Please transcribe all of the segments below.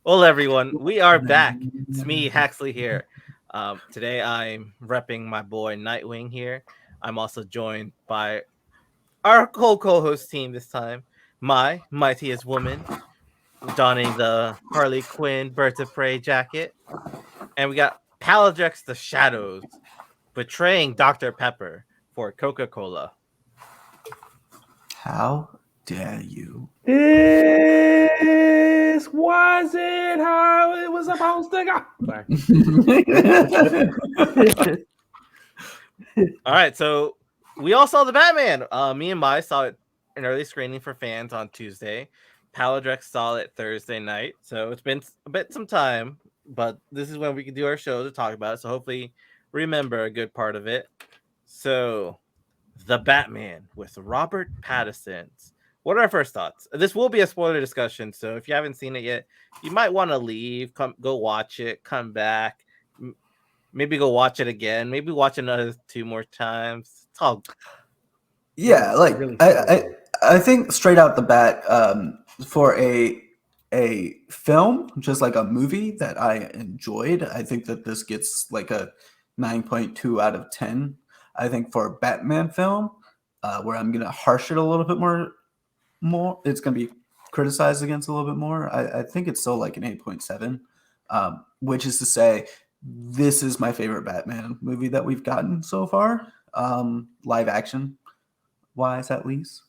Well, everyone, we are back. It's me, Haxley here. Today I'm repping my boy Nightwing here. I'm also joined by our co-host team this time. My mightiest woman, donning the Harley Quinn Birds of Prey jacket, and we got Palidrex the Shadows betraying Dr. Pepper for Coca-Cola. How dare you? This wasn't how it was supposed to go. Sorry. All right, so we all saw the Batman. Me and Mai saw it an early screening for fans on Tuesday. Palidrex saw it Thursday night, so it's been some time, but this is when we can do our show to talk about it. So hopefully, remember a good part of it. So, the Batman with Robert Pattinson. What are our first thoughts? This will be a spoiler discussion, so if you haven't seen it yet, you might want to leave. Go watch it. Come back. Maybe go watch it again. Maybe watch another 2 more times. It's all Yeah, like I think straight out the bat, for a film, just like a movie that I enjoyed, I think that this gets like a 9.2 out of 10. I think for a Batman film, where I'm gonna harsh it a little bit more, it's gonna be criticized against a little bit more. I think it's still like an 8.7, which is to say, this is my favorite Batman movie that we've gotten so far, live action wise at least.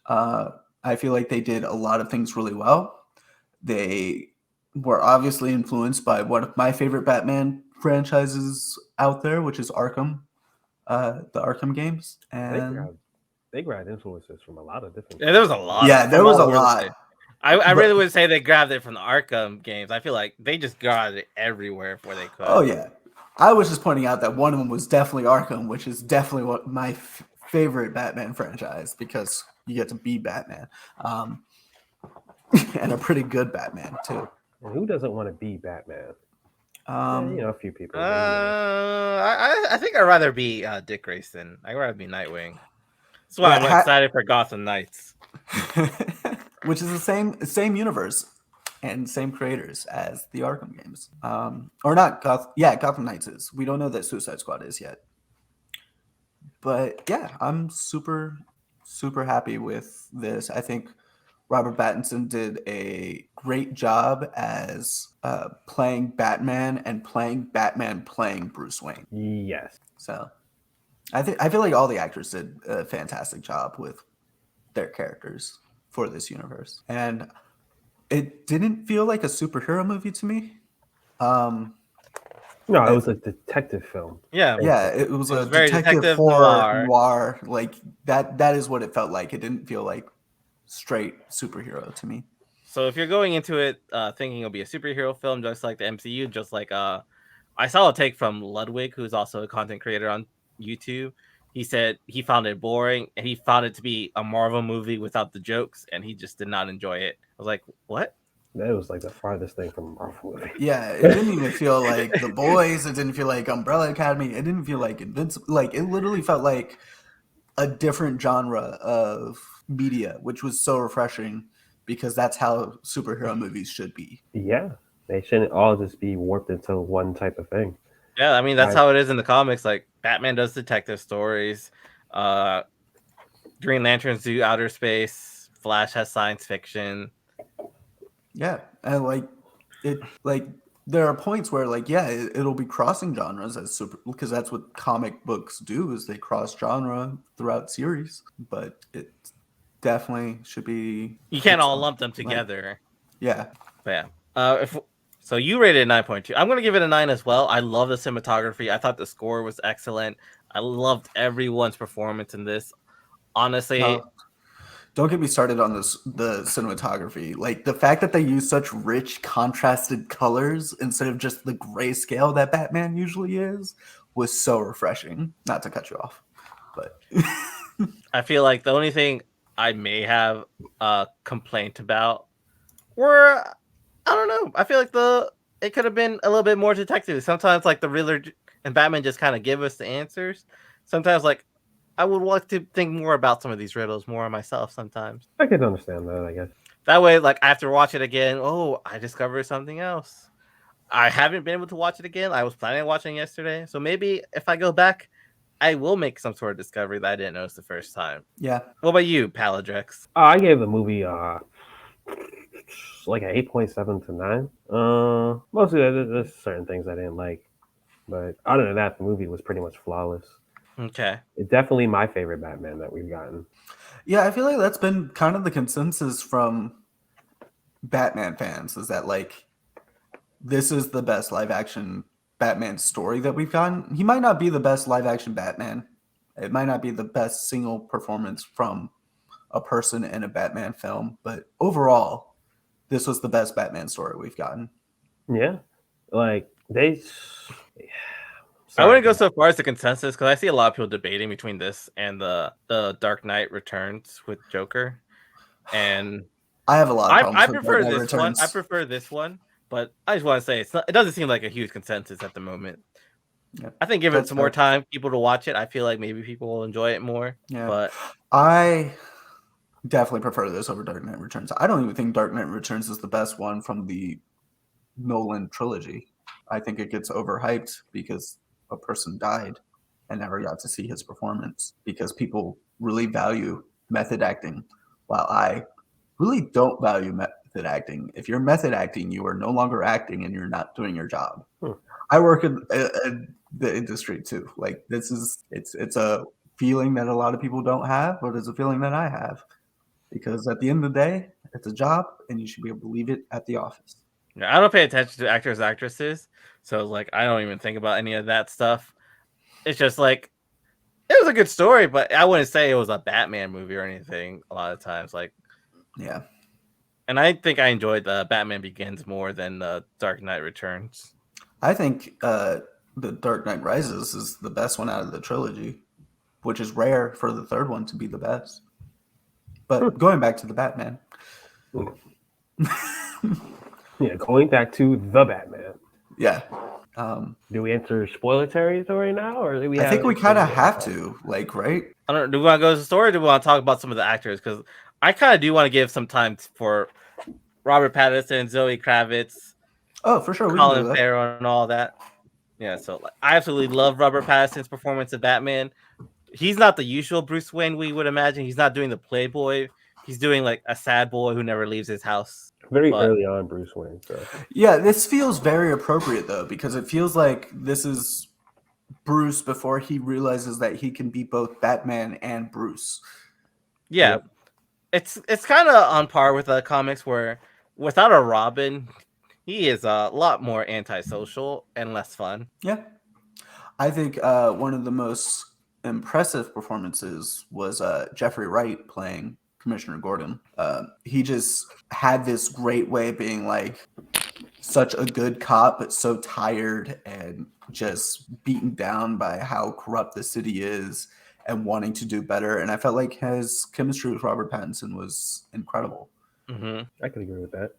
I feel like they did a lot of things really well. They were obviously influenced by one of my favorite Batman franchises out there, which is Arkham, the Arkham games. And they grabbed influences from a lot of different. Yeah, there was a lot. Yeah, there was a lot. I really would say they grabbed it from the Arkham games. I feel like they just got it everywhere where they could. Oh yeah, I was just pointing out that one of them was definitely Arkham, which is definitely what my favorite Batman franchise, because you get to be Batman, and a pretty good Batman too. And who doesn't want to be Batman? A few people. I think I'd rather be Dick Grayson. I'd rather be Nightwing. That's why I'm excited for Gotham Knights. Which is the same universe and same creators as the Arkham games. Or not Gotham Knights is. We don't know that Suicide Squad is yet. But yeah, I'm super, super happy with this. I think Robert Pattinson did a great job as playing Batman and playing Bruce Wayne. Yes. So I feel like all the actors did a fantastic job with their characters for this universe, and it didn't feel like a superhero movie to me. No, it was a detective film. Yeah, it was a detective horror noir. Like that is what it felt like. It didn't feel like straight superhero to me. So if you're going into it thinking it'll be a superhero film, just like the MCU, just like I saw a take from Ludwig, who's also a content creator on YouTube. He said he found it boring and he found it to be a Marvel movie without the jokes, and he just did not enjoy it. I was like, what? That was like the farthest thing from a Marvel movie. Yeah, it didn't even feel like The Boys. It didn't feel like Umbrella Academy. It didn't feel like Invincible. Like, it literally felt like a different genre of media, which was so refreshing, because that's how superhero movies should be. Yeah, they shouldn't all just be warped into one type of thing. Yeah, I mean, that's how it is in the comics. Like, Batman does detective stories. Green Lanterns do outer space. Flash has science fiction. Yeah, and there are points where it'll be crossing genres as because that's what comic books do, is they cross genre throughout series. But it definitely should be. You can't all lump them together. Yeah. But yeah. So you rated 9.2. I'm going to give it a 9 as well. I love the cinematography. I thought the score was excellent. I loved everyone's performance in this. Honestly, don't get me started on the cinematography. Like, the fact that they use such rich, contrasted colors instead of just the grayscale that Batman usually is was so refreshing. Not to cut you off, but I feel like the only thing I may have a complaint about were, I don't know. I feel like it could have been a little bit more detective. Sometimes, like, the Riddler and Batman just kind of give us the answers. Sometimes, like, I would like to think more about some of these riddles more myself sometimes. I can understand that, I guess. That way, like I have to watch it again. Oh, I discovered something else. I haven't been able to watch it again. I was planning on watching yesterday, so maybe if I go back, I will make some sort of discovery that I didn't notice the first time. Yeah. What about you, Palidrex? I gave the movie like an 8.7 to 9. Mostly there's certain things I didn't like, but other than that, the movie was pretty much flawless. Okay. It's definitely my favorite Batman that we've gotten. Yeah, I feel like that's been kind of the consensus from Batman fans, is that like this is the best live action Batman story that we've gotten. He might not be the best live action Batman. It might not be the best single performance from a person in a Batman film, but overall, this was the best Batman story we've gotten. Yeah, like they. I wouldn't go so far as the consensus because I see a lot of people debating between this and the Dark Knight Returns with Joker, and I have a lot of problems I with prefer Dark Knight this one. Returns. I prefer this one, but I just want to say it doesn't seem like a huge consensus at the moment. Yeah, I think give it some more time, people to watch it. I feel like maybe people will enjoy it more. Yeah, but I definitely prefer this over Dark Knight Returns. I don't even think Dark Knight Returns is the best one from the Nolan trilogy. I think it gets overhyped because a person died and never got to see his performance because people really value method acting, while I really don't value method acting. If you're method acting, you are no longer acting and you're not doing your job. I work in the industry too. Like it's a feeling that a lot of people don't have, but it's a feeling that I have, because at the end of the day, it's a job and you should be able to leave it at the office. I don't pay attention to actors, actresses, so like I don't even think about any of that stuff. It's just like it was a good story, but I wouldn't say it was a Batman movie or anything. A lot of times, like yeah. And I think I enjoyed the Batman Begins more than the Dark Knight Returns. I think the Dark Knight Rises is the best one out of the trilogy, which is rare for the third one to be the best. But going back to the Batman. Yeah, going back to the Batman. Yeah. Do we enter spoiler territory now, or do we? I think we kind of have to, like, right? I don't know. Do we want to go to the story, or do we want to talk about some of the actors? Because I kind of do want to give some time for Robert Pattinson, Zoe Kravitz. Oh, for sure. Colin Farrell and all that. Yeah, so like, I absolutely love Robert Pattinson's performance of Batman. He's not the usual Bruce Wayne we would imagine. He's not doing the playboy. He's doing like a sad boy who never leaves his house. Very early on, Bruce Wayne. So. Yeah, this feels very appropriate though, because it feels like this is Bruce before he realizes that he can be both Batman and Bruce. Yeah, yep. It's kind of on par with the comics where without a Robin, he is a lot more antisocial and less fun. Yeah, I think one of the most impressive performances was Jeffrey Wright playing Commissioner Gordon. He just had this great way of being like such a good cop, but so tired and just beaten down by how corrupt the city is and wanting to do better. And I felt like his chemistry with Robert Pattinson was incredible. Mm-hmm. I can agree with that.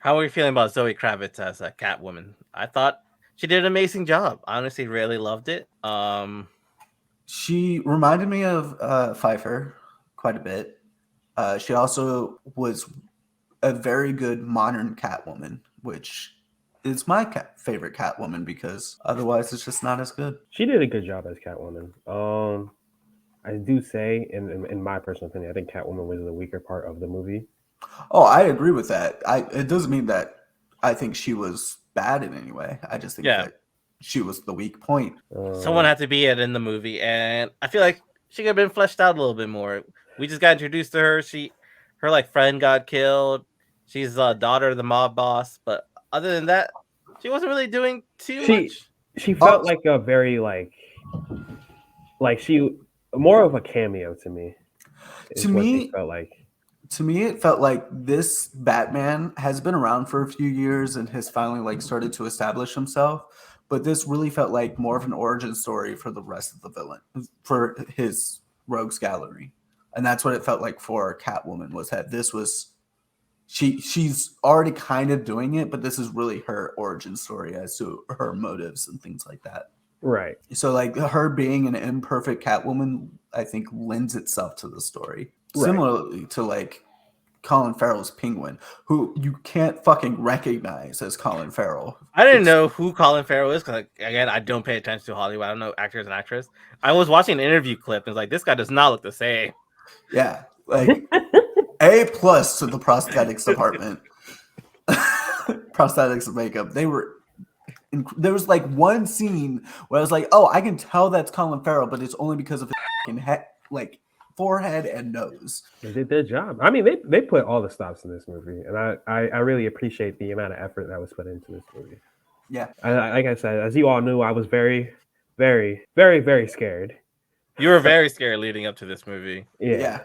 How are you feeling about Zoe Kravitz as a Catwoman? I thought she did an amazing job. I honestly really loved it. She reminded me of Pfeiffer quite a bit. She also was a very good modern Catwoman, which is my favorite Catwoman because otherwise it's just not as good. She did a good job as Catwoman. I do say, in my personal opinion, I think Catwoman was the weaker part of the movie. Oh, I agree with that. It doesn't mean that I think she was bad in any way. I just think that she was the weak point. Someone had to be it in the movie, and I feel like she could have been fleshed out a little bit more. We just got introduced to her. Her like friend got killed. She's a daughter of the mob boss, but other than that, she wasn't really doing too much. She felt like a very like she more of a cameo to me. To me, it felt like this Batman has been around for a few years and has finally like started to establish himself. But this really felt like more of an origin story for the rest of the villain, for his rogues gallery. And that's what it felt like for Catwoman, was that this was she's already kind of doing it, but this is really her origin story as to her motives and things like that. Right. So like her being an imperfect Catwoman, I think lends itself to the story. Right. Similarly to like Colin Farrell's Penguin, who you can't fucking recognize as Colin Farrell. I didn't know who Colin Farrell is because, again, I don't pay attention to Hollywood. I don't know actors and actresses. I was watching an interview clip and was like, this guy does not look the same. Yeah, like A+ to the prosthetics department. Prosthetics and makeup. There was like one scene where I was like, oh, I can tell that's Colin Farrell, but it's only because of his fucking head, like forehead and nose. They did their job. I mean, they put all the stops in this movie, and I really appreciate the amount of effort that was put into this movie. Yeah. Like I said, as you all knew, I was very, very, very, very scared. You were very scared leading up to this movie. Yeah.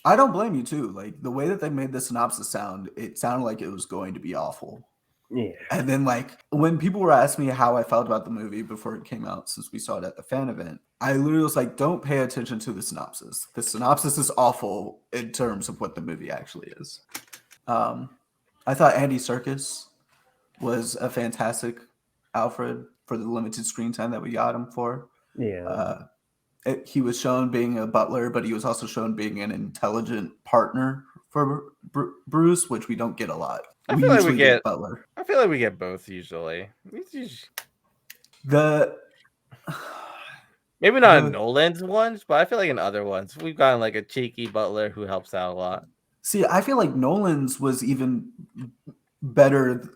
I don't blame you too. Like the way that they made the synopsis sound, it sounded like it was going to be awful. Yeah. And then like when people were asking me how I felt about the movie before it came out, since we saw it at the fan event, I literally was like, don't pay attention to the synopsis. The synopsis is awful in terms of what the movie actually is. I thought Andy Serkis was a fantastic Alfred for the limited screen time that we got him for. Yeah. He was shown being a butler, but he was also shown being an intelligent partner for Bruce, which we don't get a lot. I feel like we get butler. I feel like we get both usually. Maybe not in Nolan's ones, but I feel like in other ones we've gotten like a cheeky butler who helps out a lot. See, I feel like Nolan's was even better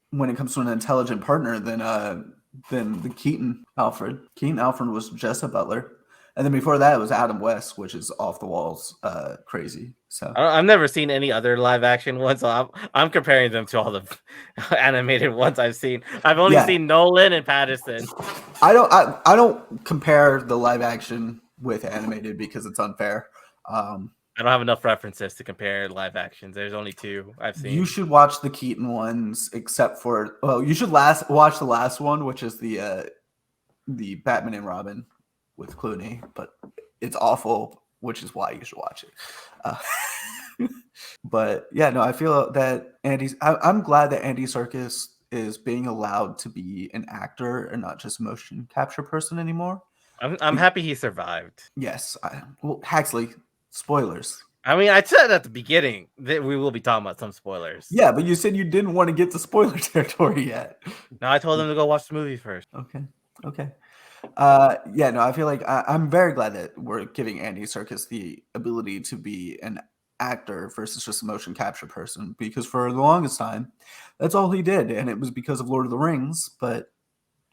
when it comes to an intelligent partner than the Keaton Alfred. Keaton Alfred was just a butler. And then before that, it was Adam West, which is off the walls, crazy. So I've never seen any other live action ones. So I'm comparing them to all the animated ones I've seen. I've only seen Nolan and Pattinson. I don't compare the live action with animated because it's unfair. I don't have enough references to compare live actions. There's only two I've seen. You should watch the Keaton ones, except for you should watch the last one, which is the Batman and Robin with Clooney, but it's awful, which is why you should watch it. But yeah, no, I feel that I'm glad that Andy Serkis is being allowed to be an actor and not just a motion capture person anymore. I'm happy he survived. Yes. Haxley, spoilers. I mean, I said at the beginning that we will be talking about some spoilers. Yeah, but you said you didn't want to get to spoiler territory yet. No, I told them to go watch the movie first. Okay. Yeah, no, I feel like I'm very glad that we're giving Andy Serkis the ability to be an actor versus just a motion capture person, because for the longest time, that's all he did, and it was because of Lord of the Rings, but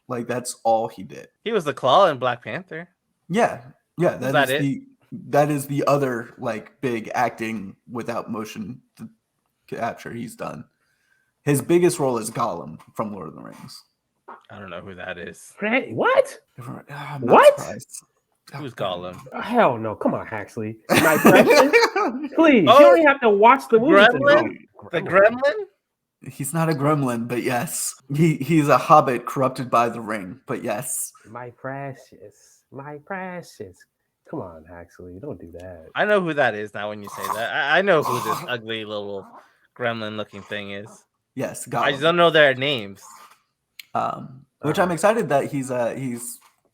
like that's all he did. He was the Claw in Black Panther. Yeah, that is the other like big acting without motion capture he's done. His biggest role is Gollum from Lord of the Rings. I don't know who that is. What? What? Who's Gollum? Hell no! Come on, Haxley. My question? Please, you don't even have to watch the movie. Gremlin? The Gremlin? He's not a gremlin, but yes, he's a hobbit corrupted by the ring. But yes, my precious. Come on, Haxley, don't do that. I know who that is now when you say that. I know who this ugly little gremlin-looking thing is. Yes, Gollum. I just don't know their names. Which I'm excited that he's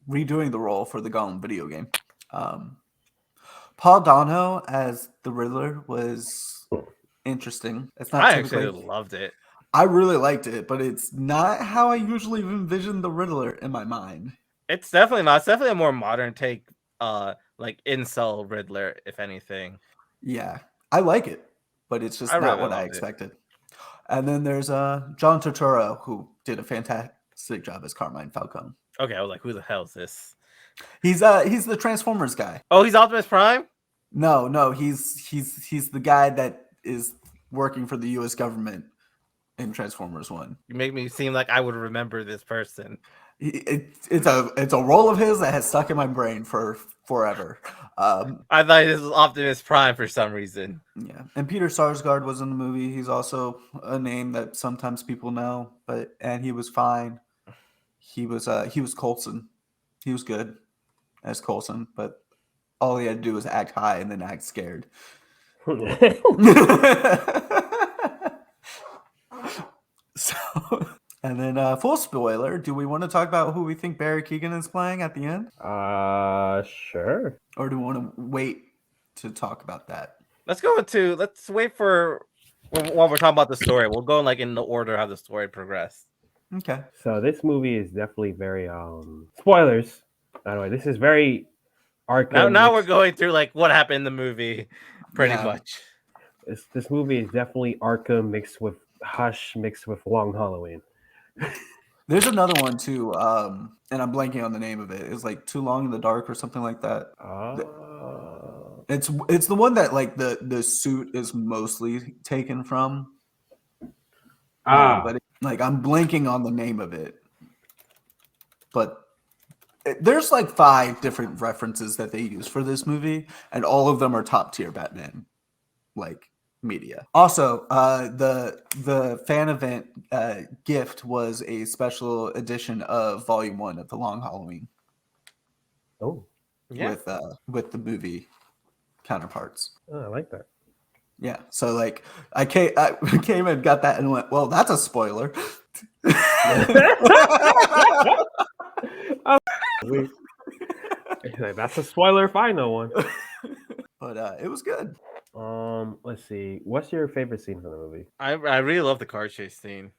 redoing the role for the Gollum video game. Paul Dano as the Riddler was interesting. It's not. I actually loved it. I really liked it, but it's not how I usually envision the Riddler in my mind. It's definitely not. It's definitely a more modern take, like incel Riddler, if anything. Yeah, I like it, but it's just not what I expected. And then there's John Turturro, who did a fantastic job as Carmine Falcone. Okay, I was like, who the hell is this? He's the Transformers guy. Oh, he's Optimus Prime? No, he's the guy that is working for the U.S. government in Transformers 1. You make me seem like I would remember this person. It's a role of his that has stuck in my brain for forever. I thought this was Optimus Prime for some reason. Yeah, and Peter Sarsgaard was in the movie. He's also a name that sometimes people know, and he was fine. He was Coulson. He was good as Coulson, but all he had to do was act high and then act scared. So, and then full spoiler, do we want to talk about who we think Barry Keoghan is playing at the end? Sure. Or do we want to wait to talk about that? Let's wait for while we're talking about the story. We'll go in the order how the story progressed. Okay. So this movie is definitely very spoilers. By the way, this is very Arkham. Now we're going through what happened in the movie, pretty much. This movie is definitely Arkham mixed with Hush mixed with Long Halloween. There's another one too, and I'm blanking on the name of it. It's like Too Long in the Dark or something like that. It's the one that the suit is mostly taken from. But I'm blanking on the name of it. But there's 5 different references that they use for this movie, and all of them are top tier Batman media. Also, the fan event gift was a special edition of Volume 1 of The Long Halloween. Oh, yeah, with the movie counterparts. Oh, I like that. Yeah, so I came and got that and went, well, that's a spoiler. That's a spoiler if I know one. But it was good. Let's see. What's your favorite scene from the movie? I really love the car chase scene.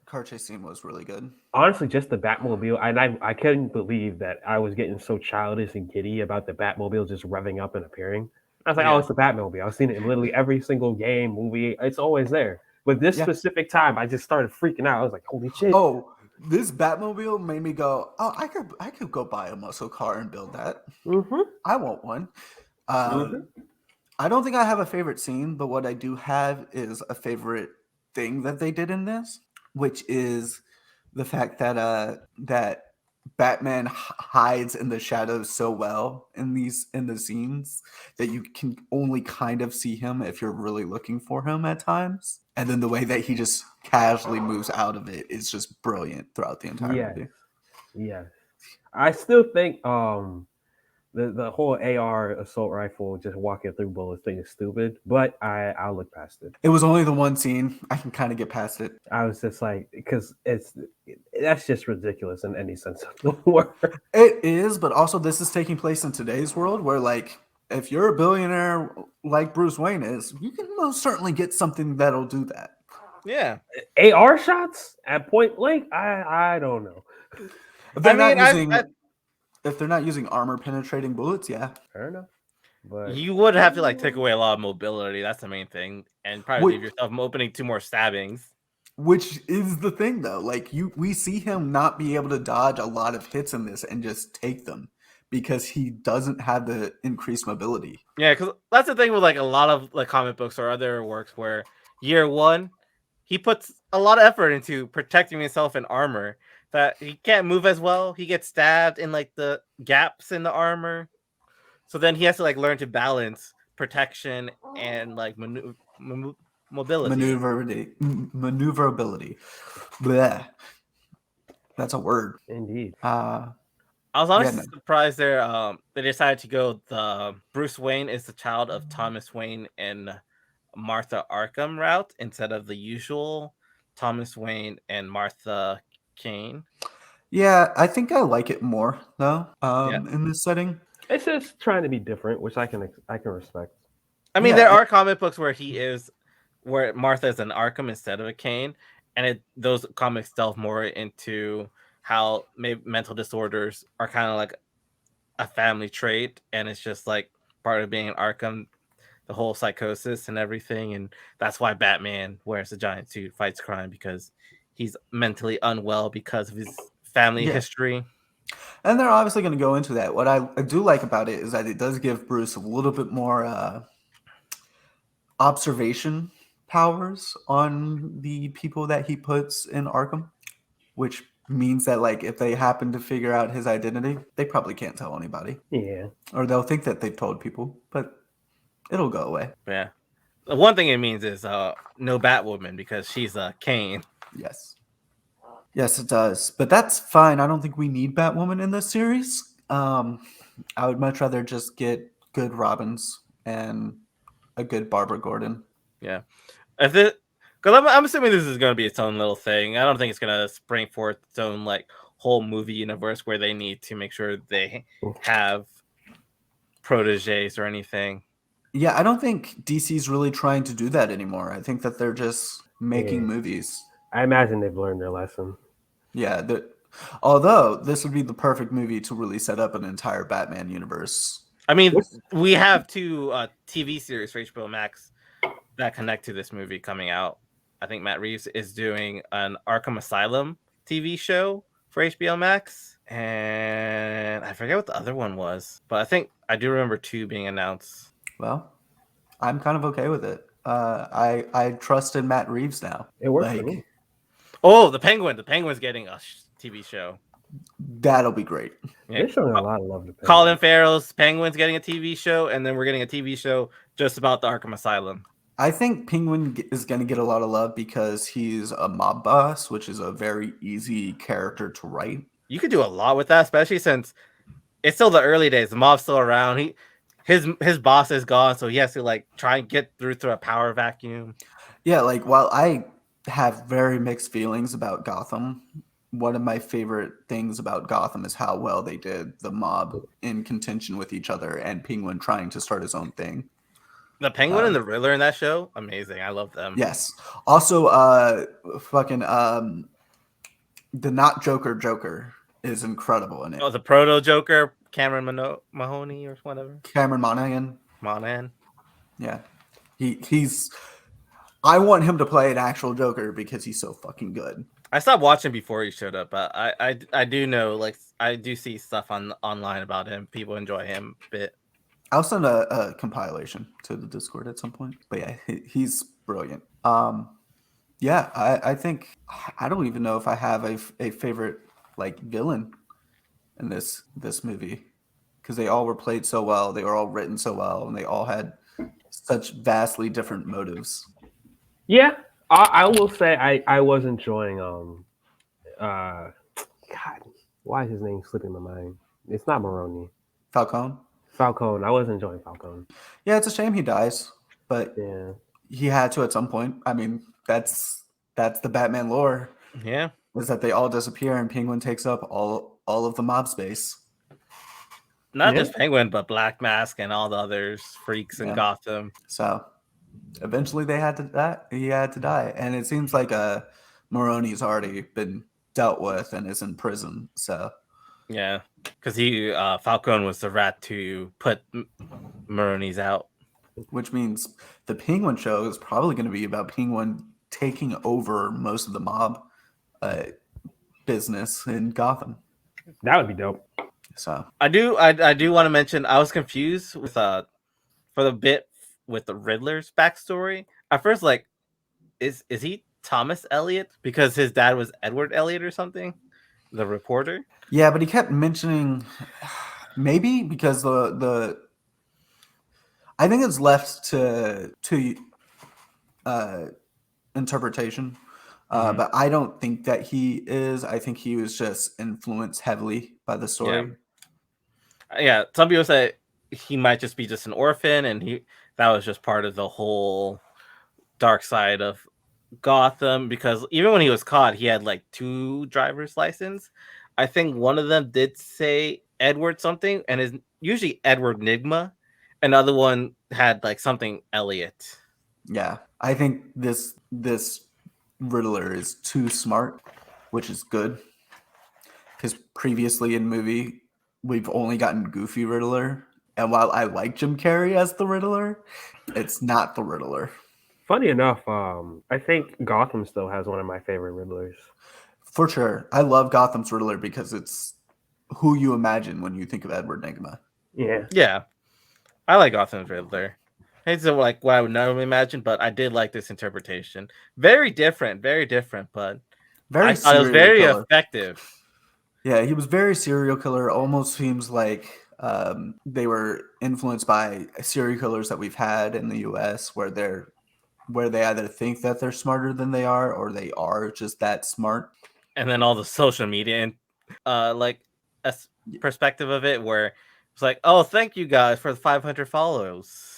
Car chase scene was really good. Honestly, just the Batmobile. And I couldn't believe that I was getting so childish and giddy about the Batmobile just revving up and appearing. I was like, oh, it's the Batmobile. I've seen it in literally every single game, movie. It's always there. But this specific time, I just started freaking out. I was like, holy shit. Oh, this Batmobile made me go, oh, I could go buy a muscle car and build that. Mm-hmm. I want one. I don't think I have a favorite scene, but what I do have is a favorite thing that they did in this, which is the fact that that Batman hides in the shadows so well in the scenes that you can only kind of see him if you're really looking for him at times. And then the way that he just casually moves out of it is just brilliant throughout the entire movie. Yeah. I still think the whole AR assault rifle just walking through bullets thing is stupid, but I'll look past it. It was only the one scene. I can kind of get past it. I was just like, because that's just ridiculous in any sense of the word. It is, but also this is taking place in today's world where if you're a billionaire like Bruce Wayne is, you can most certainly get something that'll do that. Yeah. AR shots at point blank? I don't know. If they're not using armor penetrating bullets, yeah. Fair enough. But you would have to take away a lot of mobility. That's the main thing. And probably leave yourself opening 2 more stabbings. Which is the thing though. We see him not be able to dodge a lot of hits in this and just take them because he doesn't have the increased mobility. Yeah, because that's the thing with a lot of comic books or other works where year 1, he puts a lot of effort into protecting himself in armor that he can't move as well. He gets stabbed in the gaps in the armor. So then he has to learn to balance protection and mobility. Maneuverability. Bleh. That's a word. Indeed. I was honestly surprised there. They decided to go the Bruce Wayne is the child of Thomas Wayne and Martha Arkham route instead of the usual Thomas Wayne and Martha Kane. Yeah, I think I like it more though. In this setting, it's just trying to be different, which I can respect. I mean, there are comic books where Martha is an Arkham instead of a Kane, and those comics delve more into how maybe mental disorders are kind of a family trait, and it's just part of being an Arkham, the whole psychosis and everything, and that's why Batman wears a giant suit, fights crime, because he's mentally unwell because of his family history. And they're obviously going to go into that. What I do like about it is that it does give Bruce a little bit more observation powers on the people that he puts in Arkham, which means that if they happen to figure out his identity, they probably can't tell anybody. Yeah. Or they'll think that they've told people, but it'll go away. Yeah. The one thing it means is no Batwoman because she's a Kane. Yes, it does. But that's fine. I don't think we need Batwoman in this series. I would much rather just get good Robins and a good Barbara Gordon. Yeah. Because I'm assuming this is going to be its own little thing. I don't think it's going to spring forth its own whole movie universe where they need to make sure they have proteges or anything. Yeah, I don't think DC's really trying to do that anymore. I think that they're just making movies. I imagine they've learned their lesson. Yeah, although this would be the perfect movie to really set up an entire Batman universe. I mean, we have two TV series for HBO Max that connect to this movie coming out. I think Matt Reeves is doing an Arkham Asylum TV show for HBO Max, and I forget what the other one was, but I do remember two being announced. Well, I'm kind of okay with it. I trust in Matt Reeves now. It works for me. Oh, the Penguin! The Penguin's getting a TV show. That'll be great. Yeah. They're showing a lot of love to Penguin. Colin Farrell's Penguin's getting a TV show, and then we're getting a TV show just about the Arkham Asylum. I think Penguin is going to get a lot of love because he's a mob boss, which is a very easy character to write. You could do a lot with that, especially since it's still the early days. The mob's still around. His boss is gone, so he has to like try and get through a power vacuum. Yeah, like while I have very mixed feelings about Gotham, one of my favorite things about Gotham is how well they did the mob in contention with each other and Penguin trying to start his own thing. The Penguin and the Riddler in that show, amazing. I love them. Yes. Also, the not Joker is incredible in it. Oh, the proto Joker, Cameron Mahoney or whatever. Cameron Monaghan. Monahan. Yeah, he's. I want him to play an actual Joker because he's so fucking good. I stopped watching before he showed up, but I do know, like, I do see stuff online about him. People enjoy him a bit. I'll send a compilation to the Discord at some point. But yeah, he's brilliant. Yeah, I think I don't even know if I have a favorite like villain in this movie because they all were played so well, they were all written so well, and they all had such vastly different motives. Yeah, I will say I was enjoying God, why is his name slipping my mind? It's not Maroni. Falcone. I was enjoying Falcone. Yeah, it's a shame he dies, but yeah, he had to at some point. I mean, that's the Batman lore. Yeah, is that they all disappear and Penguin takes up all of the mob space. Not just Penguin, but Black Mask and all the others freaks in Gotham. So eventually they had to die. He had to die, and it seems like Maroni's already been dealt with and is in prison. So yeah, because Falcone was the rat to put Maroni's out, which means the Penguin show is probably going to be about Penguin taking over most of the mob business in Gotham. That would be dope. So I do want to mention I was confused with for the bit with the Riddler's backstory. At first, like, is he Thomas Elliot because his dad was Edward Elliot or something, the reporter? Yeah, but he kept mentioning maybe because the I think it's left to interpretation. But I don't think that he is. I think he was just influenced heavily by the story. Yeah, some people say he might just be just an orphan, and that was just part of the whole dark side of Gotham. Because even when he was caught, he had like 2 driver's license. I think one of them did say Edward something, and is usually Edward Nigma. Another one had like something Elliot. Yeah, I think this Riddler is too smart, which is good. Because previously in movie, we've only gotten Goofy Riddler. And while I like Jim Carrey as the Riddler, it's not the Riddler. Funny enough, I think Gotham still has one of my favorite Riddlers. For sure. I love Gotham's Riddler because it's who you imagine when you think of Edward Nigma. Yeah. Yeah. I like Gotham's Riddler. It's like what I would normally imagine, but I did like this interpretation. Very different, but I thought it was very effective. Yeah, he was very serial killer. Almost seems like they were influenced by serial killers that we've had in the U.S., where they either think that they're smarter than they are, or they are just that smart. And then all the social media and like a perspective of it, where it's like, oh, thank you guys for the 500 follows.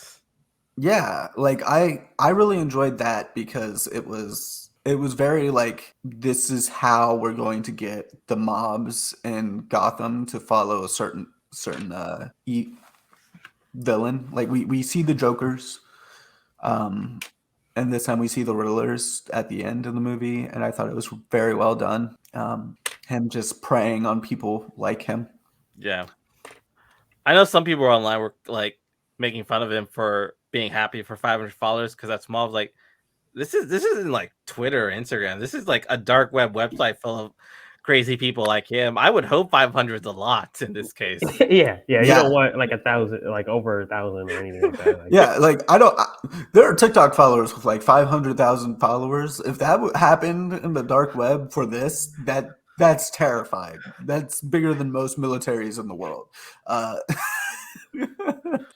Yeah, like I really enjoyed that because it was very like, this is how we're going to get the mobs in Gotham to follow a certain villain. Like we see the Jokers, and this time we see the Riddlers at the end of the movie, and I thought it was very well done. Him just preying on people like him. Yeah. I know some people online were like making fun of him for being happy for 500 followers because that's small. Like, this isn't like Twitter or Instagram. This is like a dark web website full of crazy people like him. I would hope 500 is a lot in this case. Yeah. You don't want like 1,000, like over 1,000 or anything like that. Like, Yeah, like there are TikTok followers with like 500,000 followers. If that happened in the dark web for this, that's terrifying. That's bigger than most militaries in the world.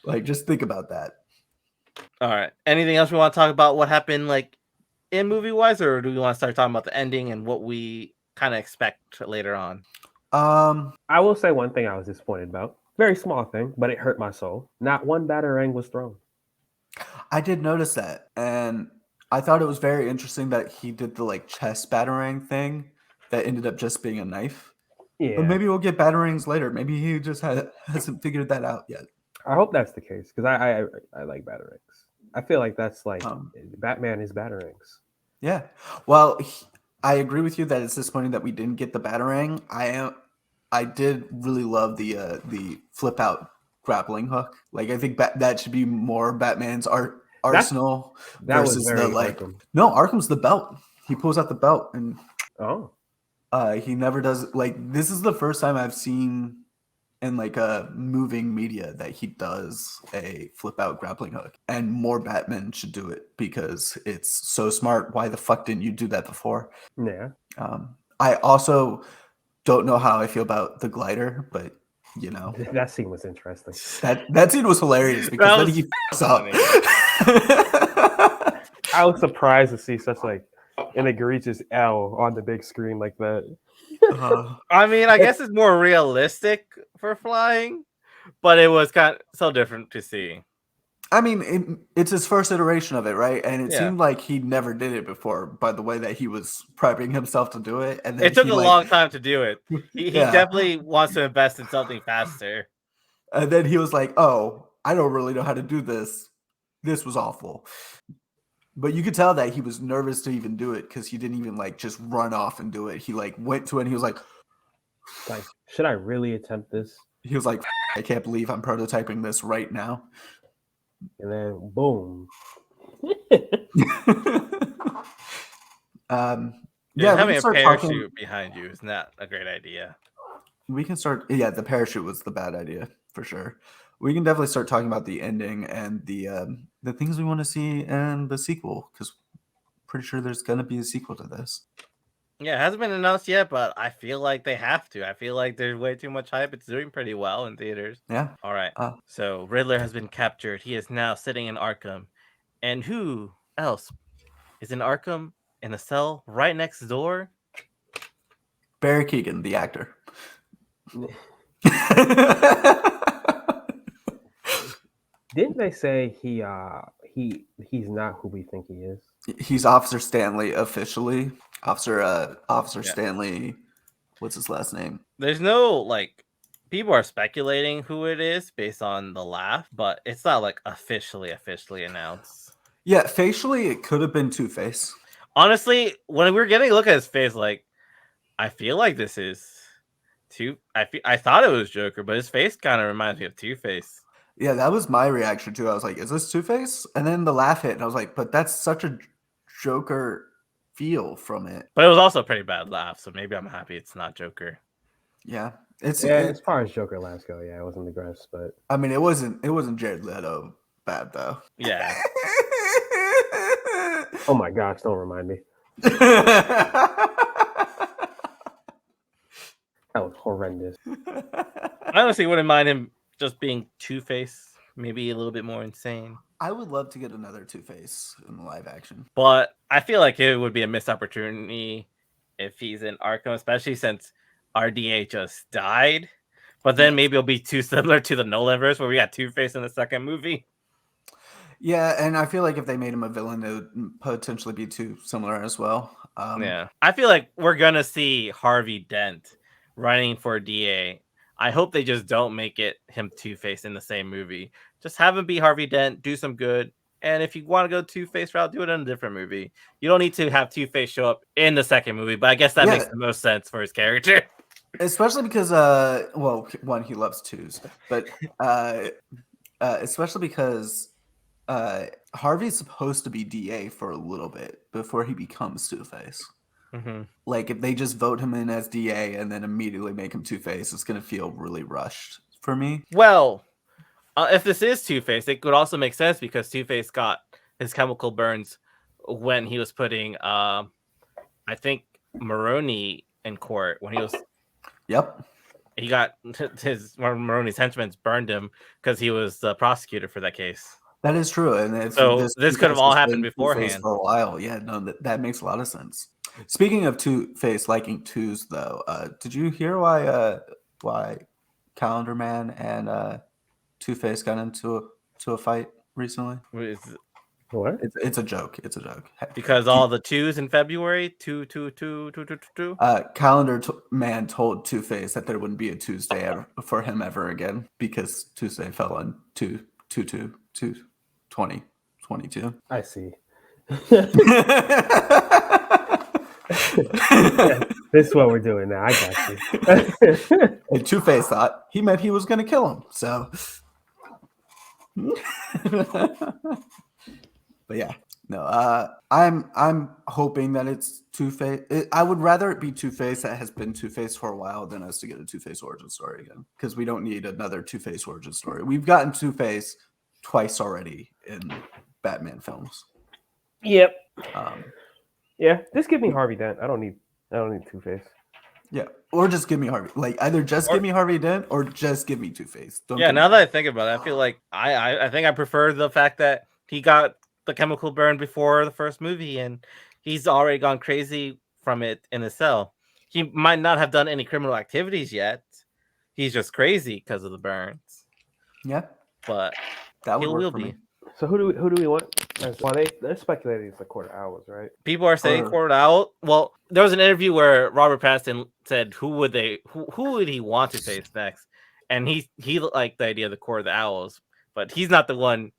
Like, just think about that. All right. Anything else we want to talk about? What happened, like in movie wise, or do we want to start talking about the ending and what we kind of expect later on? I will say one thing I was disappointed about. Very small thing, but it hurt my soul. Not one batarang was thrown. I did notice that, and I thought it was very interesting that he did the like chest batarang thing that ended up just being a knife. Yeah. But maybe we'll get batarangs later. Maybe he just hasn't figured that out yet. I hope that's the case because I like batarangs. I feel like that's like Batman is batarangs. Yeah. Well, I agree with you that it's disappointing that we didn't get the batarang. I did really love the flip out grappling hook. Like, I think that should be more Batman's arsenal versus the like. Arkham. No, Arkham's the belt. He pulls out the belt and he never does. Like, this is the first time I've seen in like a moving media that he does a flip out grappling hook, and more Batman should do it because it's so smart. Why the fuck didn't you do that before? Yeah. I also don't know how I feel about the glider, but you know, that scene was interesting. That scene was hilarious because then he f***s up. I was surprised to see such like an egregious L on the big screen like that. I mean, I guess it's more realistic for flying, but it was kind of so different to see. I mean, it's his first iteration of it, right? And it seemed like he never did it before by the way that he was prepping himself to do it. And then it took a long time to do it. He definitely wants to invest in something faster. And then he was like, oh, I don't really know how to do this. This was awful. But you could tell that he was nervous to even do it because he didn't even like just run off and do it. He like went to it and he was like, should I really attempt this? He was like, I can't believe I'm prototyping this right now. And then boom. Having a parachute behind you is not a great idea. We can start. Yeah, the parachute was the bad idea for sure. We can definitely start talking about the ending and the things we want to see in the sequel, because pretty sure there's gonna be a sequel to this. Yeah, it hasn't been announced yet, but I feel like they have to. I feel like there's way too much hype. It's doing pretty well in theaters. Yeah. All right. So Riddler has been captured. He is now sitting in Arkham. And who else is in Arkham in a cell right next door? Barry Keoghan, the actor. Didn't they say he's not who we think he is? He's Officer Stanley officially. Officer Stanley. What's his last name? There's no like people are speculating who it is based on the laugh, but it's not like officially announced. Yeah, facially it could have been Two-Face. Honestly, when we were getting a look at his face, like I feel like this is I thought it was Joker, but his face kind of reminds me of Two-Face. Yeah, that was my reaction too. I was like, is this Two-Face? And then the laugh hit, and I was like, but that's such a Joker feel from it. But it was also a pretty bad laugh, so maybe I'm happy it's not Joker. Yeah. As far as Joker laughs go, yeah, it wasn't the gross, but I mean, it wasn't Jared Leto bad though. Yeah. Oh my gosh, don't remind me. That was horrendous. I honestly wouldn't mind him just being Two-Face, maybe a little bit more insane. I would love to get another Two-Face in the live action. But I feel like it would be a missed opportunity if he's in Arkham, especially since RDA just died. But then maybe it'll be too similar to the Nolanverse where we got Two-Face in the second movie. Yeah, and I feel like if they made him a villain, it would potentially be too similar as well. Yeah. I feel like we're going to see Harvey Dent running for DA. I hope they just don't make it him Two-Face in the same movie, Just have him be Harvey Dent, do some good. And if you want to go Two-Face route, do it in a different movie. You don't need to have Two-Face show up in the second movie, but I guess that makes the most sense for his character. Especially because, well, one, he loves twos, but especially because Harvey's supposed to be DA for a little bit before he becomes Two-Face. Mm-hmm. Like, if they just vote him in as DA and then immediately make him Two-Face, it's going to feel really rushed for me. Well, if this is Two-Face, it could also make sense because Two-Face got his chemical burns when he was putting, I think, Maroni in court when he was. Yep. He got Maroni's henchmen burned him because he was the prosecutor for that case. That is true, and so this could have all happened beforehand for a while. Yeah, no, that makes a lot of sense. Speaking of Two-Face liking twos, though, did you hear why Calendar Man and Two-Face got into a fight recently? What? It's a joke. It's a joke. Because all the twos in February, two. Calendar Man told Two-Face that there wouldn't be a Tuesday for him ever again because Tuesday fell on 2022. I see. This is what we're doing now. I got you. And Two-Face thought he meant he was going to kill him. So, but yeah, no. I'm hoping that it's Two-Face. I would rather it be Two-Face that has been Two-Face for a while than us to get a Two-Face origin story again, because we don't need another Two-Face origin story. We've gotten Two-Face twice already in Batman films. Yep. Yeah, just give me Harvey Dent. I don't need Two-Face. Yeah, or just give me Harvey. Like either give me Harvey Dent or just give me Two-Face. Now that I think about it, I feel like I think I prefer the fact that he got the chemical burn before the first movie, and he's already gone crazy from it in his cell. He might not have done any criminal activities yet. He's just crazy because of the burns. Yeah, but that he will be. So who do we want? Well, they're speculating it's the Court of Owls, right? People are saying Court of Owls. Well, there was an interview where Robert Pattinson said who would he want to face next, and he liked the idea of the Court of the Owls, but he's not the one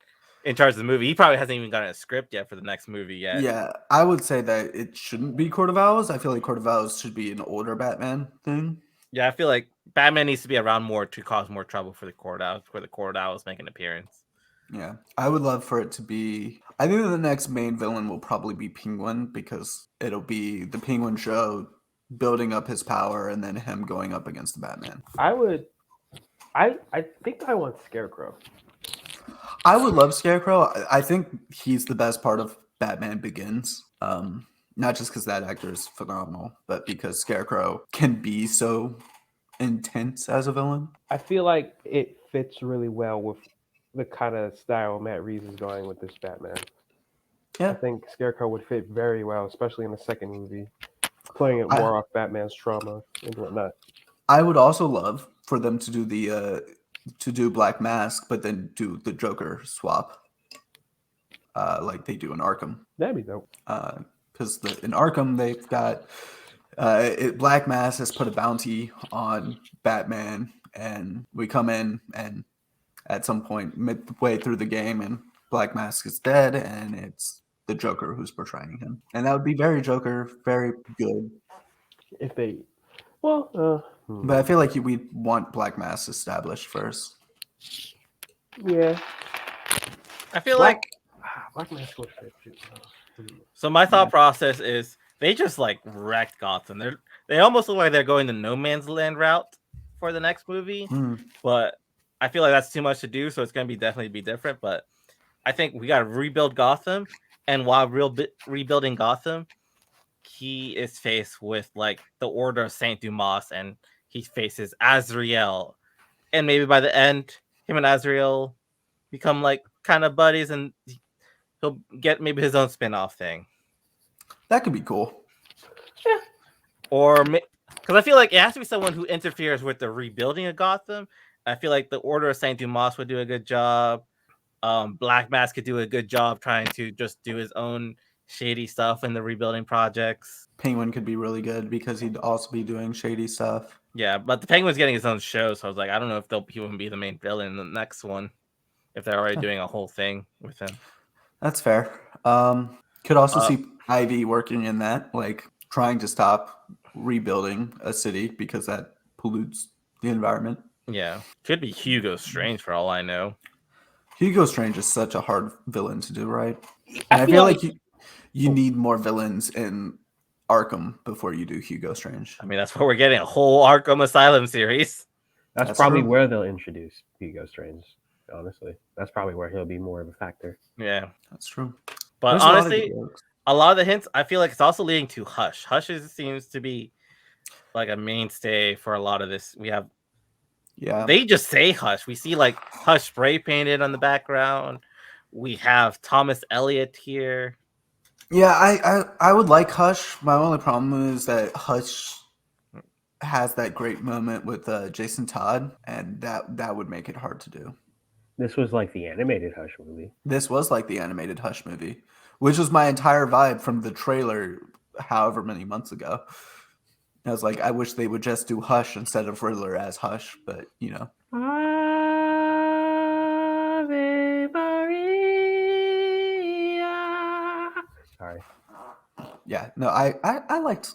in charge of the movie. He probably hasn't even gotten a script yet for the next movie yet. Yeah, I would say that it shouldn't be Court of Owls. I feel like Court of Owls should be an older Batman thing. Yeah, I feel like Batman needs to be around more to cause more trouble for the Court of Owls, where the Court of Owls make an appearance. Yeah, I would love for it to be. I think the next main villain will probably be Penguin because it'll be the Penguin show building up his power and then him going up against the Batman. I think I want Scarecrow. I would love Scarecrow. I think he's the best part of Batman Begins. Not just because that actor is phenomenal, but because Scarecrow can be so intense as a villain. I feel like it fits really well with the kind of style Matt Reeves is going with this Batman. Yeah. I think Scarecrow would fit very well, especially in the second movie, playing it more off Batman's trauma and whatnot. I would also love for them to do to do Black Mask, but then do the Joker swap, like they do in Arkham. That'd be dope. Because in Arkham they've got Black Mask has put a bounty on Batman, and we come in and at some point midway through the game, and Black Mask is dead, and it's the Joker who's portraying him, and that would be very Joker, very good. If they, but I feel like we'd want Black Mask established first. Yeah, I feel like Black Mask would fit too. So my thought process is they just like wrecked Gotham. They almost look like they're going the No Man's Land route for the next movie, but I feel like that's too much to do, so it's going to definitely be different. But I think we got to rebuild Gotham, and while rebuilding Gotham, he is faced with like the Order of Saint Dumas, and he faces Azrael, and maybe by the end, him and Azrael become like kind of buddies, and he'll get maybe his own spin-off thing. That could be cool. Yeah. Or because I feel like it has to be someone who interferes with the rebuilding of Gotham. I feel like the Order of Saint Dumas would do a good job. Black Mask could do a good job trying to just do his own shady stuff in the rebuilding projects. Penguin could be really good because he'd also be doing shady stuff. Yeah, but the Penguin's getting his own show, so I was like, I don't know if he wouldn't be the main villain in the next one. if they're already doing a whole thing with him. That's fair. Could also see Ivy working in that, like trying to stop rebuilding a city because that pollutes the environment. Yeah, could be Hugo Strange for all I know. Hugo Strange is such a hard villain to do, right? And I feel like you need more villains in Arkham before you do Hugo Strange. I mean, that's why we're getting a whole Arkham Asylum series. That's probably true. Where they'll introduce Hugo Strange. Honestly, that's probably where he'll be more of a factor. Yeah, that's true. But There's honestly, a lot of the hints, I feel like it's also leading to Hush. Hush seems to be like a mainstay for a lot of this. We have, they just say Hush. We see like Hush spray painted on the background. We have Thomas Elliott here. Yeah, I would like Hush. My only problem is that Hush has that great moment with Jason Todd, and that would make it hard to do. This was like the animated Hush movie. This was like the animated Hush movie, which was my entire vibe from the trailer however many months ago. I was like, I wish they would just do Hush instead of Riddler as Hush, but you know. Ave Maria. Sorry. Yeah, no, I liked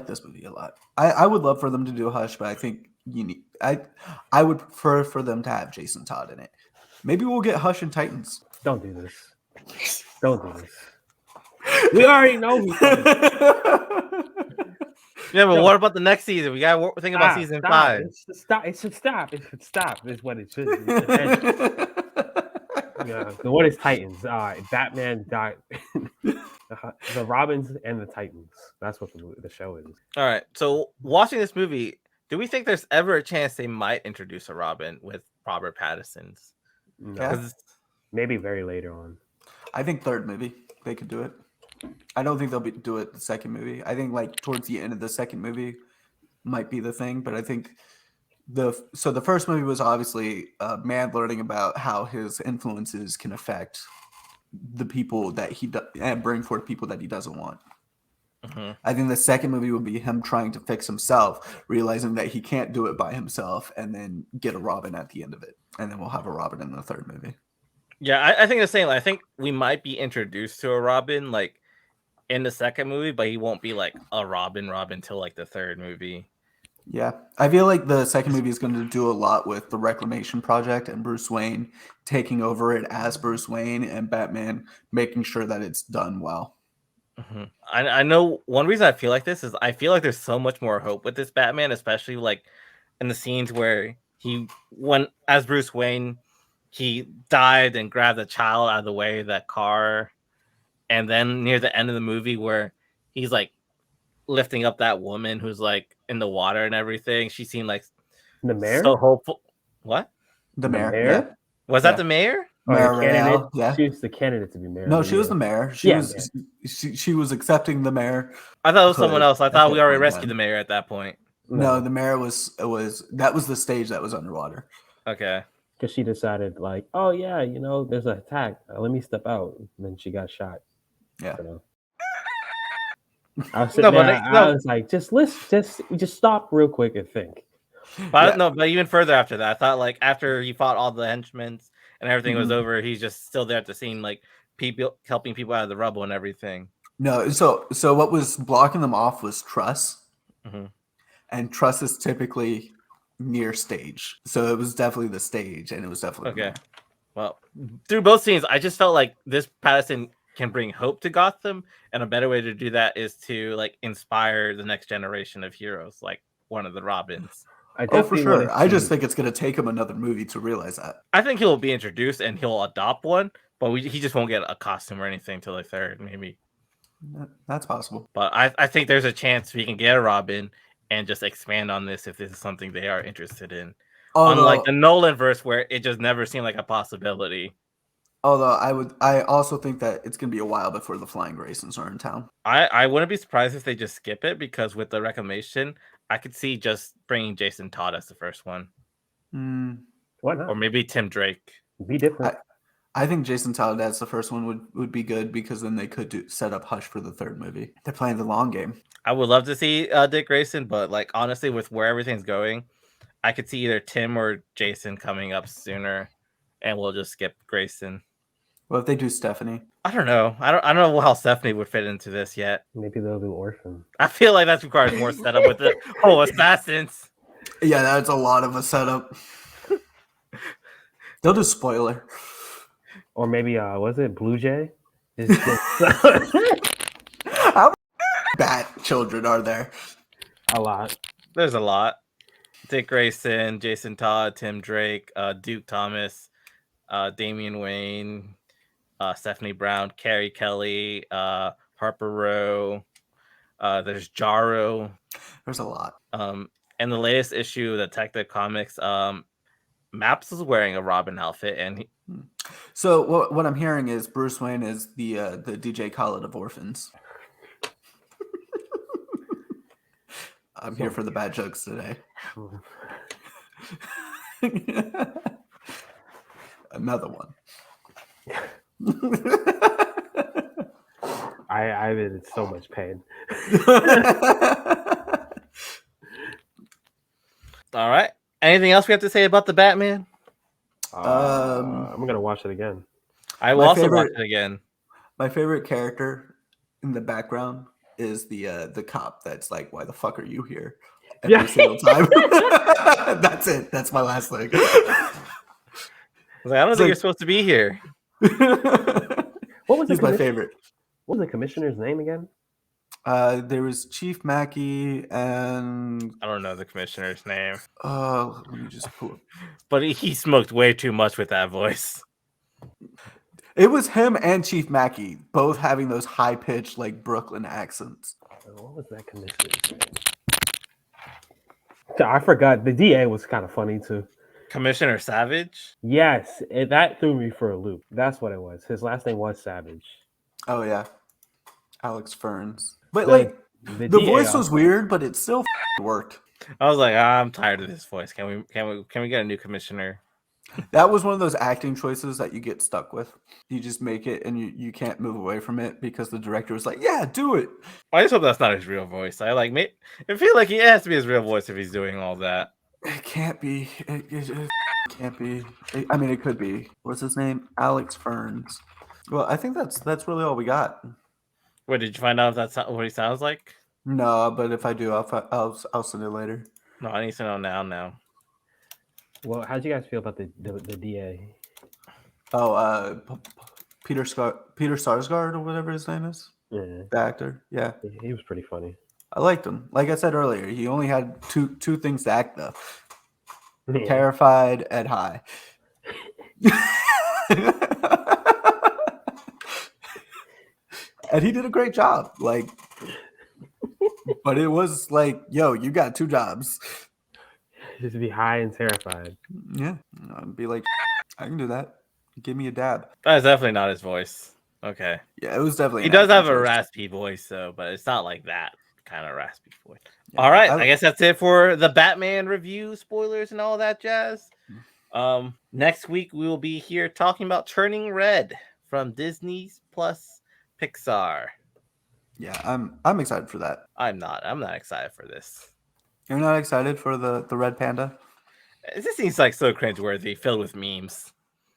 this movie a lot. I would love for them to do Hush, but I think I would prefer for them to have Jason Todd in it. Maybe we'll get Hush and Titans. Don't do this. Don't do this. We already know. Yeah, but what about the next season? We gotta think about season 5. It should stop. It should stop. Is what it should. Yeah. So what is Titans? Batman died. The Robins and the Titans. That's what the show is. All right. So watching this movie, do we think there's ever a chance they might introduce a Robin with Robert Pattinson's? No. Maybe very later on. I think third movie they could do it. I don't think they'll do it the second movie. I think like towards the end of the second movie might be the thing, but I think the first movie was obviously a man learning about how his influences can affect the people that and bring forth people that he doesn't want. Mm-hmm. I think the second movie would be him trying to fix himself, realizing that he can't do it by himself, and then get a Robin at the end of it. And then we'll have a Robin in the third movie. Yeah, I think the same. I think we might be introduced to a Robin like in the second movie, but he won't be like a Robin till like the third movie. Yeah, I feel like the second movie is going to do a lot with the Reclamation Project and Bruce Wayne taking over it as Bruce Wayne, and Batman making sure that it's done well. Mm-hmm. I know one reason I feel like this is I feel like there's so much more hope with this Batman, especially like in the scenes where as Bruce Wayne, he dived and grabbed a child out of the way of that car. And then near the end of the movie where he's like lifting up that woman who's like in the water and everything. She seemed like the mayor. So hopeful. What? The mayor? Yeah. Was that the mayor? Mayor yeah. She was the candidate to be mayor. No, she was the mayor. She was accepting the mayor. I thought it was someone else. I thought we already rescued the mayor at that point. No, the mayor was the stage that was underwater. Okay. Because she decided like, oh yeah, there's an attack. Let me step out. And then she got shot. Yeah. I was sitting I was like, just stop real quick and think. But but even further after that, I thought like after he fought all the henchmen and everything was over, he's just still there at the scene, like people helping people out of the rubble and everything. No, so what was blocking them off was Truss, and Truss is typically near stage, so it was definitely the stage, and it was definitely okay. Well, through both scenes, I just felt like this Pattinson can bring hope to Gotham, and a better way to do that is to like inspire the next generation of heroes, like one of the Robins. For sure. I just think it's going to take him another movie to realize that. I think he'll be introduced and he'll adopt one, but he just won't get a costume or anything till the third, maybe. That's possible. But I think there's a chance we can get a Robin and just expand on this if this is something they are interested in. Unlike the Nolan verse, where it just never seemed like a possibility. Although I also think that it's going to be a while before the Flying Graysons are in town. I wouldn't be surprised if they just skip it, because with the Reclamation, I could see just bringing Jason Todd as the first one. Why not? Or maybe Tim Drake. Be different. I think Jason Todd as the first one would be good, because then they could set up Hush for the third movie. They're playing the long game. I would love to see Dick Grayson, but like honestly, with where everything's going, I could see either Tim or Jason coming up sooner and we'll just skip Grayson. What if they do Stephanie? I don't know. I don't know how Stephanie would fit into this yet. Maybe they'll do Orphan. I feel like that requires more setup with the whole assassins. Yeah, that's a lot of a setup. They'll do spoiler. Or maybe was it Blue Jay? How many Bat children are there? A lot. There's a lot. Dick Grayson, Jason Todd, Tim Drake, Duke Thomas, Damian Wayne, Stephanie Brown, Carrie Kelly, Harper Rowe. There's Jaro. There's a lot. And the latest issue of Detective Comics, Maps is wearing a Robin outfit, and So what I'm hearing is Bruce Wayne is the DJ Khaled of orphans. I'm here for the bad jokes today. Another one. I'm in so much pain. All right. Anything else we have to say about the Batman? I'm gonna watch it again. I will also watch it again. My favorite character in the background is the cop that's like, "Why the fuck are you here?" Every single time. That's it. That's my last thing. I don't think you're supposed to be here. What was my favorite? What was the commissioner's name again? There was Chief Mackey and I don't know the commissioner's name. let me just pull it. But he smoked way too much with that voice. It was him and Chief Mackey both having those high pitched like Brooklyn accents. What was that commissioner's name? I forgot. The DA was kind of funny too. Commissioner Savage? Yes, that threw me for a loop. That's what it was. His last name was Savage. Oh yeah, Alex Ferns. But the voice was weird, but it still worked. I was like, I'm tired of this voice. Can we get a new commissioner? That was one of those acting choices that you get stuck with. You just make it, and you can't move away from it because the director was like, "Yeah, do it." I just hope that's not his real voice. I feel like he has to be his real voice if he's doing all that. It can't be. It can't be. I mean, it could be. What's his name? Alex Ferns. Well, I think that's really all we got. Wait, did you find out if that's what he sounds like? No, but if I do, I'll send it later. No, I need to know now. Well, how'd you guys feel about the DA? Oh, Peter Sarsgaard or whatever his name is. Yeah. The actor. Yeah, He was pretty funny. I liked him. Like I said earlier, he only had two things to act though: Yeah. terrified and high. And he did a great job. Like, but it was like, yo, you got two jobs. Just be high and terrified. Yeah, I'd be like, I can do that. Give me a dab. That's definitely not his voice. Okay. Yeah, it was definitely. He does have a raspy voice, though, but it's not like that kind of raspy voice. Yeah, all right, I guess that's it for the Batman review, spoilers, and all that jazz. Next week we will be here talking about Turning Red from Disney's Plus Pixar. Yeah, I'm excited for that. I'm not excited for this. You're not excited for the Red Panda? This seems like so cringeworthy, filled with memes.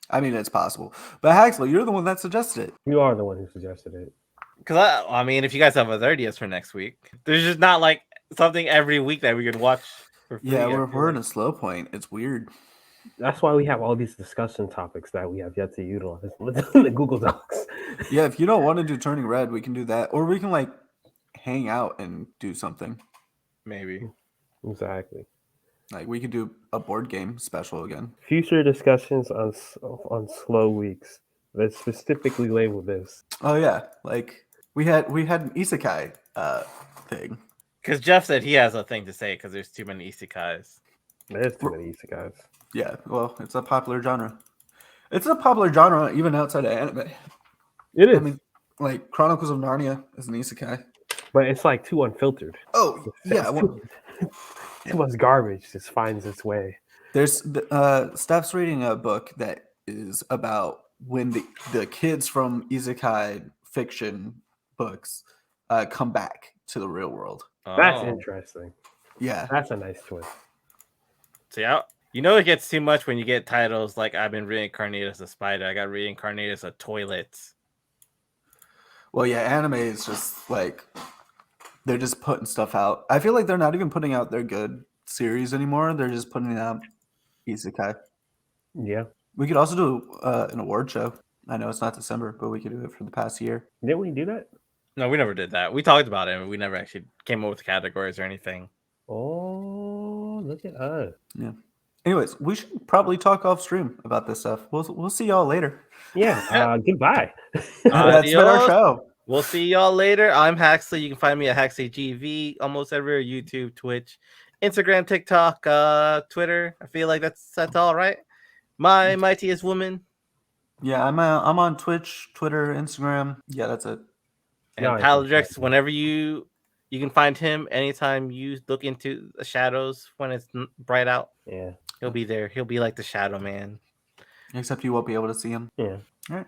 I mean, it's possible. But Haxley, you're the one that suggested it. You are the one who suggested it. Because I mean, if you guys have other ideas for next week, there's just not like something every week that we could watch for free. Yeah, we're in a slow point. It's weird. That's why we have all these discussion topics that we have yet to utilize in the Google Docs. Yeah, if you don't want to do Turning Red, we can do that. Or we can like hang out and do something. Maybe. Exactly. Like we could do a board game special again. Future discussions on slow weeks. Let's specifically label this. Oh yeah, like we had an isekai thing. Because Jeff said he has a thing to say because there's too many isekais. There's too many isekais. Yeah, well, it's a popular genre. It's a popular genre even outside of anime. It is. I mean, like Chronicles of Narnia is an isekai. But it's like too unfiltered. Oh, yeah. Too much garbage just finds its way. There's Steph's reading a book that is about when the kids from isekai fiction books come back to the real world. That's interesting. Yeah. That's a nice twist. So yeah, You know it gets too much when you get titles like I've been reincarnated as a spider. I got reincarnated as a toilet. Well, yeah, anime is just like they're just putting stuff out. I feel like they're not even putting out their good series anymore. They're just putting out isekai. Yeah. We could also do an award show. I know it's not December, but we could do it for the past year. Didn't we do that? No, we never did that. We talked about it, and we never actually came up with categories or anything. Oh, look at us. Yeah. Anyways, we should probably talk off stream about this stuff. We'll see y'all later. Yeah. Goodbye. That's been our Adios. show. We'll see y'all later. I'm Haxley. You can find me at HaxleyGV almost everywhere: YouTube, Twitch, Instagram, TikTok, Twitter. I feel like that's all right. My mightiest woman. Yeah, I'm on Twitch, Twitter, Instagram. Yeah, that's it. And No, Palidrex, whenever you can find him anytime you look into the shadows when it's bright out. Yeah. He'll be there. He'll be like the shadow man. Except you won't be able to see him. Yeah. All right.